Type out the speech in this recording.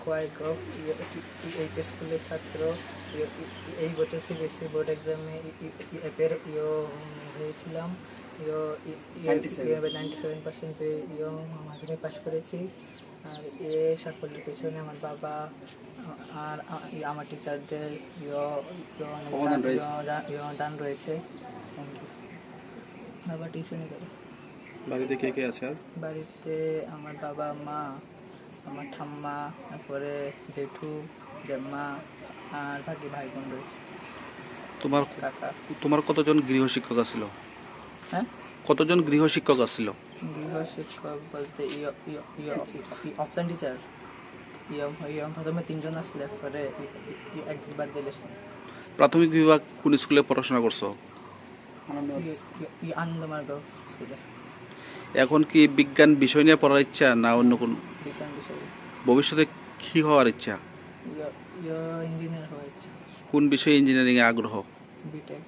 খোয়াইগাঁও HS স্কুলের ছাত্র। এই বছর সিবিএসসি বোর্ড এক্সামে হয়েছিলাম। 97% পেয়ে মাধ্যমিক পাস করেছি। আর এ সাফল্যের পেছনে আমার বাবা আর আমার টিচারদের দান রয়েছে। বাবা টিউশনি করে। বাড়িতে কে কে আছে? আর বাড়িতে আমার বাবা, মা, আমার ঠাম্মা, তারপরে জেঠু, জেম্মা আর বাকি ভাই বোন রয়েছে। কাকা। তোমার কতজন গৃহশিক্ষক ছিল? হ্যাঁ, কতজন গৃহশিক্ষক ছিল? গৃহশিক্ষক বলতে অফলাইন টিচার প্রথমে 3 জন আসলে, পরে একজন বাদ দিলে। প্রাথমিক বিভাগ কোন স্কুলে পড়াশোনা করছো? আনন্দমার্গ স্কুলে। এখন কি বিজ্ঞান বিষয় নিয়ে পড়ার ইচ্ছা না অন্য কোন? বিজ্ঞান বিষয়ে। ভবিষ্যতে কি হওয়ার ইচ্ছা? ইঞ্জিনিয়ার হওয়ার ইচ্ছা। কোন বিষয়ে ইঞ্জিনিয়ারিং এ আগ্রহ? বিটেক।